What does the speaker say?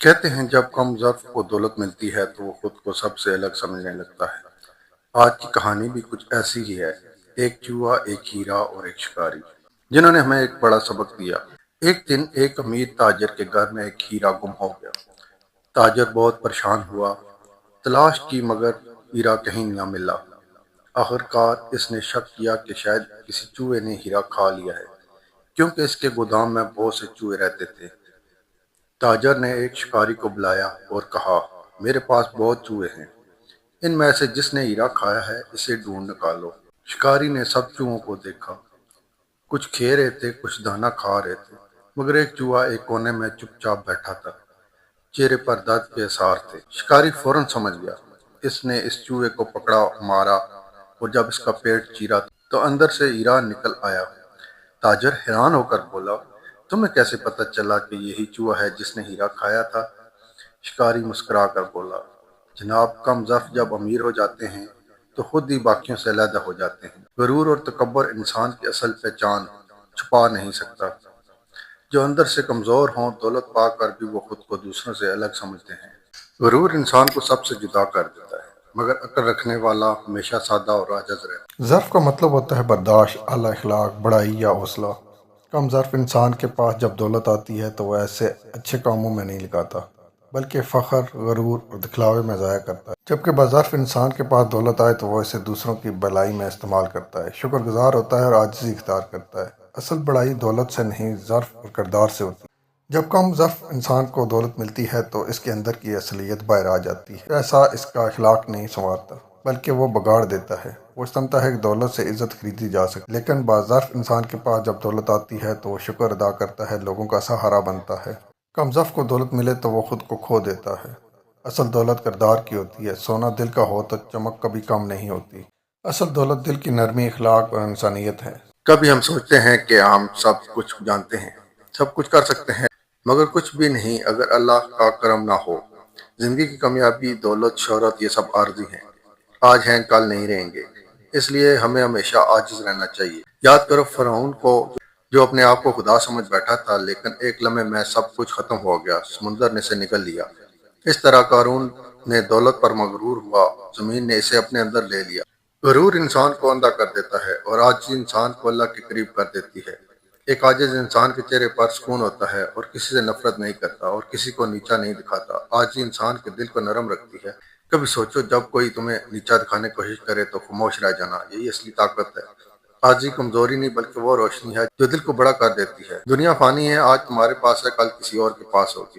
کہتے ہیں جب کم ظرف کو دولت ملتی ہے تو وہ خود کو سب سے الگ سمجھنے لگتا ہے۔ آج کی کہانی بھی کچھ ایسی ہی ہے۔ ایک چوہا، ایک ہیرا اور ایک شکاری، جنہوں نے ہمیں ایک بڑا سبق دیا۔ ایک دن ایک امیر تاجر کے گھر میں ایک ہیرا گم ہو گیا۔ تاجر بہت پریشان ہوا، تلاش کی مگر ہیرا کہیں نہ ملا۔ آخر کار اس نے شک کیا کہ شاید کسی چوہے نے ہیرا کھا لیا ہے، کیونکہ اس کے گودام میں بہت سے چوہے رہتے تھے۔ تاجر نے ایک شکاری کو بلایا اور کہا، میرے پاس بہت چوہے ہیں، ان میں سے جس نے ہیرا کھایا ہے اسے ڈھونڈ نکالو۔ شکاری نے سب چوہوں کو دیکھا، کچھ کھے رہے تھے، کچھ دانا کھا رہے تھے، مگر ایک چوہا ایک کونے میں چپ چاپ بیٹھا تھا، چہرے پر درد کے آثار تھے۔ شکاری فوراً سمجھ گیا۔ اس نے اس چوہے کو پکڑا، مارا، اور جب اس کا پیٹ چیرا تو اندر سے ہیرا نکل آیا۔ تاجر حیران ہو کر بولا، تمہیں کیسے پتہ چلا کہ یہی چوہا ہے جس نے ہیرا کھایا تھا؟ شکاری مسکرا کر بولا، جناب، کم ظرف جب امیر ہو جاتے ہیں تو خود ہی باقیوں سے علیحدہ ہو جاتے ہیں۔ غرور اور تکبر انسان کی اصل پہچان چھپا نہیں سکتا۔ جو اندر سے کمزور ہوں، دولت پا کر بھی وہ خود کو دوسروں سے الگ سمجھتے ہیں۔ غرور انسان کو سب سے جدا کر دیتا ہے، مگر عقل رکھنے والا ہمیشہ سادہ اور عاجز رہتا ہے۔ ظرف کا مطلب ہوتا ہے برداشت، اعلیٰ اخلاق، بڑائی یا حوصلہ۔ کم ظرف انسان کے پاس جب دولت آتی ہے تو وہ ایسے اچھے کاموں میں نہیں لگاتا، بلکہ فخر، غرور اور دکھلاوے میں ضائع کرتا ہے۔ جبکہ باظرف انسان کے پاس دولت آئے تو وہ اسے دوسروں کی بھلائی میں استعمال کرتا ہے، شکر گزار ہوتا ہے اور عاجزی اختیار کرتا ہے۔ اصل بڑائی دولت سے نہیں، ظرف اور کردار سے ہوتی ہے۔ جب کم ظرف انسان کو دولت ملتی ہے تو اس کے اندر کی اصلیت باہر آ جاتی ہے۔ پیسہ اس کا اخلاق نہیں سنوارتا، بلکہ وہ بگاڑ دیتا ہے۔ وہ سمجھتا ہے کہ دولت سے عزت خریدی جا سکتی، لیکن باظرف انسان کے پاس جب دولت آتی ہے تو وہ شکر ادا کرتا ہے، لوگوں کا سہارا بنتا ہے۔ کم ظرف کو دولت ملے تو وہ خود کو کھو دیتا ہے۔ اصل دولت کردار کی ہوتی ہے۔ سونا دل کا ہو تو چمک کبھی کم نہیں ہوتی۔ اصل دولت دل کی نرمی، اخلاق اور انسانیت ہے۔ کبھی ہم سوچتے ہیں کہ ہم سب کچھ جانتے ہیں، سب کچھ کر سکتے ہیں، مگر کچھ بھی نہیں اگر اللہ کا کرم نہ ہو۔ زندگی کی کامیابی، دولت، شہرت، یہ سب عارضی ہیں، آج ہیں کل نہیں رہیں گے۔ اس لیے ہمیں ہمیشہ عاجز رہنا چاہیے۔ یاد کرو فرعون کو، جو اپنے آپ کو خدا سمجھ بیٹھا تھا، لیکن ایک لمحے میں سب کچھ ختم ہو گیا، سمندر نے اسے نگل لیا۔ اس طرح قارون نے دولت پر مغرور ہوا، زمین نے اسے اپنے اندر لے لیا۔ غرور انسان کو اندھا کر دیتا ہے اور عاجزی انسان کو اللہ کے قریب کر دیتی ہے۔ ایک عاجز انسان کے چہرے پر سکون ہوتا ہے اور کسی سے نفرت نہیں کرتا اور کسی کو نیچا نہیں دکھاتا۔ عاجزی انسان کے دل کو نرم رکھتی ہے۔ کبھی سوچو، جب کوئی تمہیں نیچا دکھانے کی کوشش کرے تو خاموش رہ جانا، یہی اصلی طاقت ہے۔ عاجزی کمزوری نہیں بلکہ وہ روشنی ہے جو دل کو بڑا کر دیتی ہے۔ دنیا فانی ہے، آج تمہارے پاس ہے، کل کسی اور کے پاس ہوگی۔